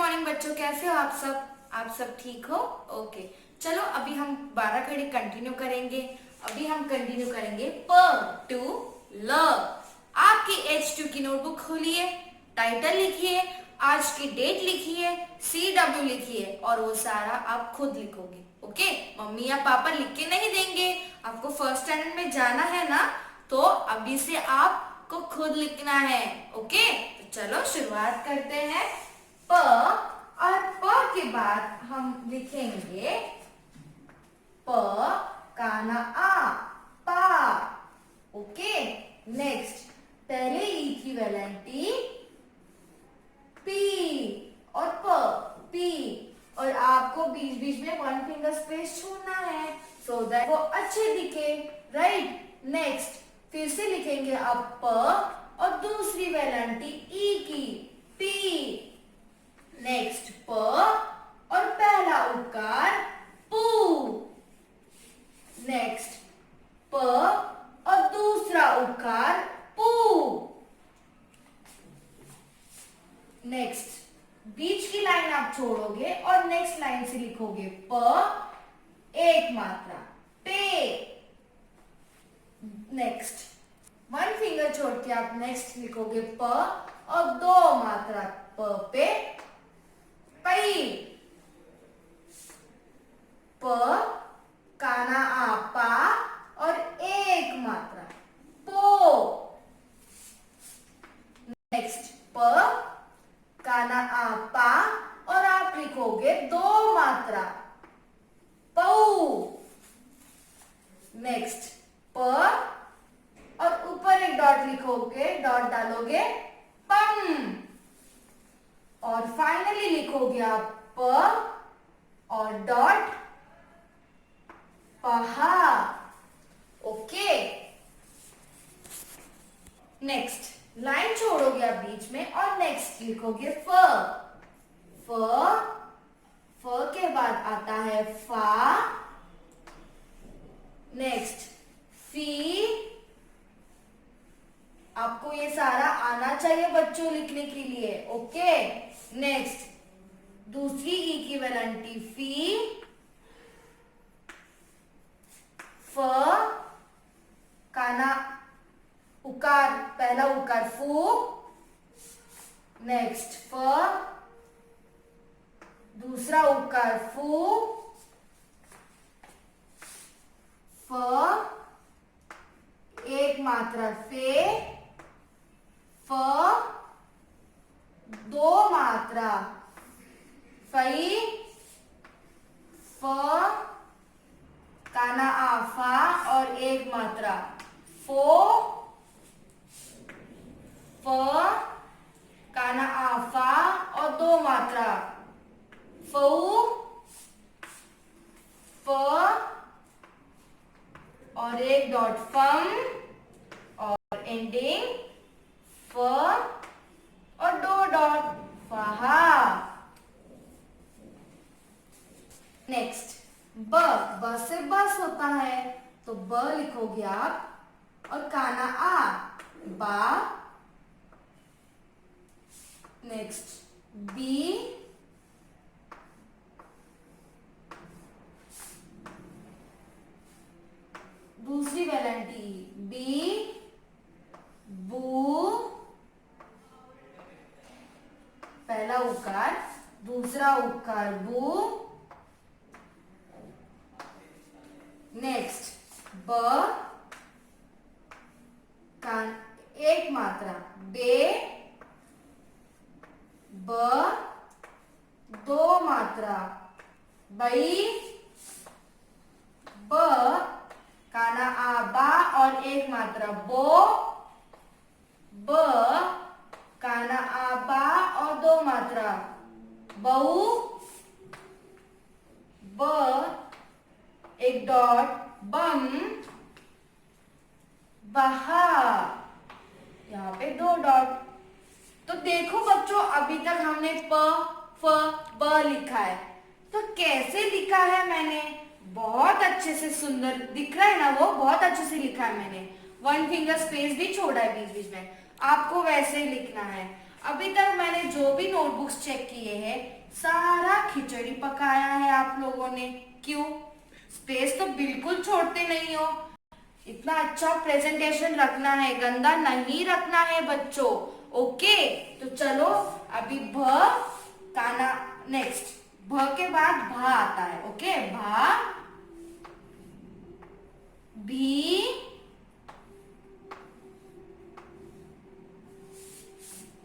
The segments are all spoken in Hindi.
मॉर्निंग बच्चों, कैसे हो आप सब? आप सब ठीक हो? ओके, चलो अभी हम 12 खड़ी कंटिन्यू करेंगे। अभी हम कंटिन्यू करेंगे प टू ल। आपकी H2 की नोटबुक खोलिए, टाइटल लिखिए, आज की डेट लिखिए, CW लिखिए और वो सारा आप खुद लिखोगे। ओके, मम्मी या पापा लिख के नहीं देंगे। आपको फर्स्ट स्टैंडर्ड में जाना है ना, तो अभी से आपको खुद लिखना है। ओके, तो चलो शुरुआत करते हैं। प और प के बाद हम लिखेंगे प काना आ, पा। ओके, नेक्स्ट पहले इक्विवेलेंट पी और प, पी। और आपको बीच बीच में वन फिंगर स्पेस छोड़ना है सो दैट वो अच्छे दिखे, राइट। नेक्स्ट फिर से लिखेंगे अब प और दूसरी वेलेंटी ई की, पी। नेक्स्ट प और पहला उकार पू। नेक्स्ट प और दूसरा उकार पू। नेक्स्ट बीच की लाइन आप छोड़ोगे और नेक्स्ट लाइन से लिखोगे प, एक मात्रा पे। नेक्स्ट वन फिंगर छोड़ के आप नेक्स्ट लिखोगे प और दो मात्रा प पे, पई। प काना आ पा और एक मात्रा पो। नेक्स्ट प काना आ पा और आप लिखोगे दो मात्रा पऊ। नेक्स्ट प और ऊपर एक डॉट लिखोगे, डॉट डालोगे पम। और फाइनली लिखोगे आप प और डॉट पहा। ओके, नेक्स्ट लाइन छोड़ोगे आप बीच में और नेक्स्ट लिखोगे फ। फ, फ के बाद आता है फा। नेक्स्ट फी। आपको ये सारा आना चाहिए बच्चों लिखने के लिए। ओके, नेक्स्ट दूसरी इक्विवेलेंटी फी, फ काना उकार, पहला उकार फू। नेक्स्ट फ, दूसरा उकार फू, फ, एक मात्रा फे, फ, दो मात्रा फई, फ काना आफा और एक मात्रा फो, फ काना आफा और दो मात्रा फऊ, फ और एक डॉट फम और एंडिंग फ और दो डॉट फहा। नेक्स्ट ब, ब से बस होता है तो ब लिखोगे आप और काना आ बा। नेक्स्ट बी, दूसरी वेलेंटी बी, बू, पहला उकार, दूसरा उकार बू। नेक्स्ट ब कान एक मात्रा बे, ब दो मात्रा बई, ब काना आ बा और एक मात्रा बो, ब काना आ बा और दो मात्रा बऊ, ब एक डॉट बम, बहा। यहाँ पे दो डॉट। तो देखो बच्चों, अभी तक हमने प, फ, ब लिखा है। तो कैसे लिखा है मैंने? बहुत अच्छे से, सुंदर दिख रहा है ना, वो बहुत अच्छे से लिखा है मैंने। वन फिंगर स्पेस भी छोड़ा है बीच बीच में। आपको वैसे ही लिखना है। अभी तक मैंने जो भी नोटबुक्स चेक किए हैं सारा खिचड़ी पकाया है आप लोगों ने। क्यों? स्पेस तो बिल्कुल छोड़ते नहीं हो। इतना अच्छा प्रेजेंटेशन रखना है, गंदा नहीं रखना है बच्चों। ओके, तो चलो अभी भ काना नेक्स्ट। भ के बाद भा आता है। ओके, भा, भी,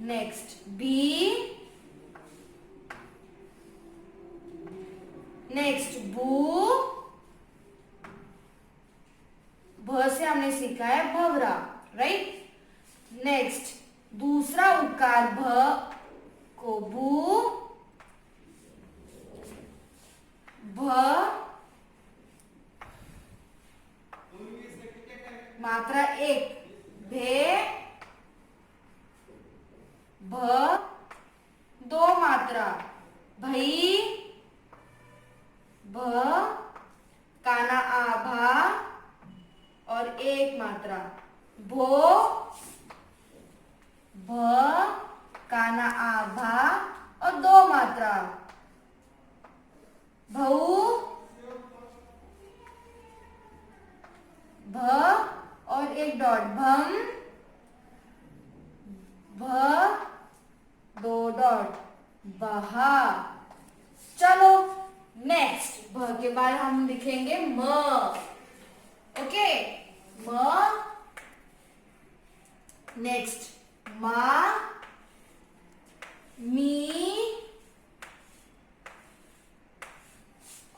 नेक्स्ट बी, नेक्स्ट बू। भ से हमने सीखा है भवरा, राइट। नेक्स्ट दूसरा उकार भ को बू, भ, मात्रा एक भे, भ, दो मात्रा भई, भ, काना आभा और एक मात्रा भो, भ, काना आभा और दो मात्रा भऊ, भ और एक डॉट भम, भ, दो डॉट बहा। चलो नेक्स्ट भ के बाद हम लिखेंगे म। ओके, म, नेक्स्ट मा, मी,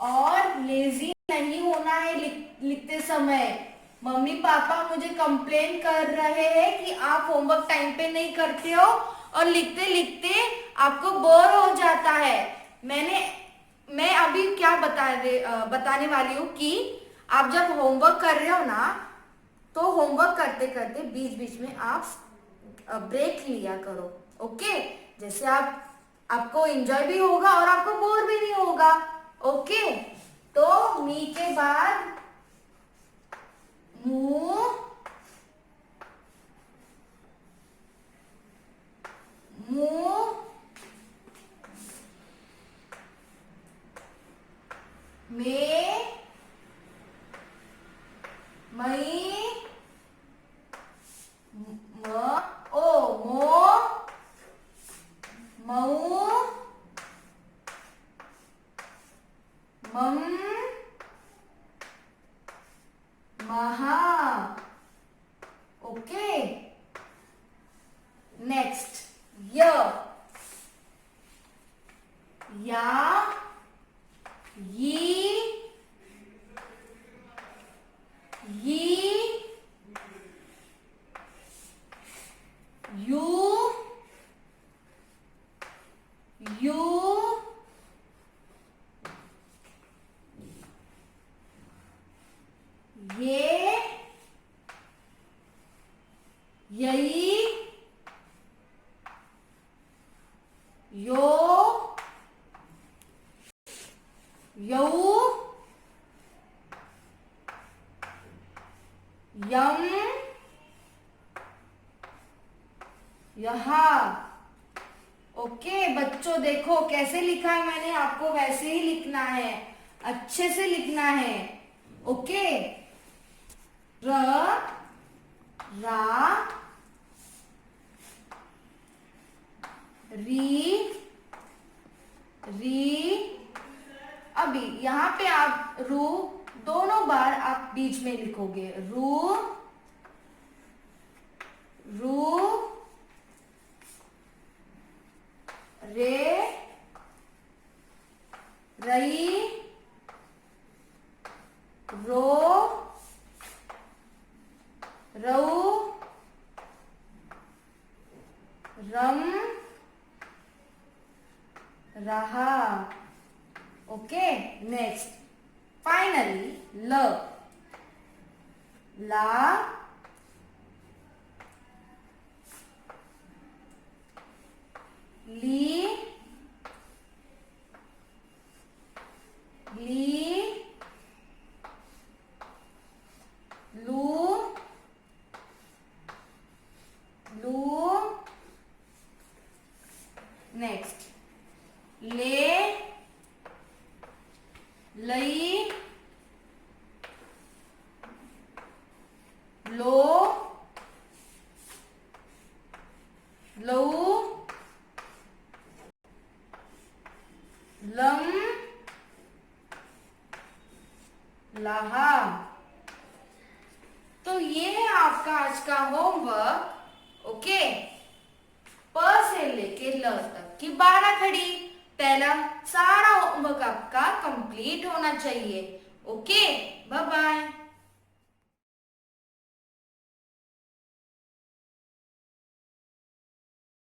और लेजी नहीं होना है लिखते समय। मम्मी पापा मुझे कंप्लेन कर रहे हैं कि आप होमवर्क टाइम पे नहीं करते हो और लिखते लिखते आपको बोर हो जाता है। मैं अभी क्या बताने वाली हूँ कि आप जब होमवर्क कर रहे हो ना, तो होमवर्क करते करते बीच बीच में आप ब्रेक लिया करो। ओके, जैसे आपको एंजॉय भी होगा और आपको बोर भी नहीं होगा। ओके, तो मी के बाद मू, मू, मे, मई, म, ओ मो, मऊ, मम, महा। ओके, नेक्स्ट य, या, यी, यी, यू, यू, ये, यही, यो, यऊ, यम, यहाँ। ओके बच्चों, देखो कैसे लिखा है मैंने, आपको वैसे ही लिखना है, अच्छे से लिखना है। ओके, र, रा, री, री। अभी यहाँ पे आप रू दोनों बार आप बीच में लिखोगे। रू, रू, रे, रई, रो, रऊ, रम, रहा। ओके, नेक्स्ट फाइनली ल, ला, ली, ली, लू, लू, ले, लई, लो, लऊ, लम, लहा। तो ये है आपका आज का होमवर्क। ओके, प से लेके ल तक की 12 खड़ी। पहला सारा होमवर्क आपका कंप्लीट होना चाहिए। Okay, bye bye.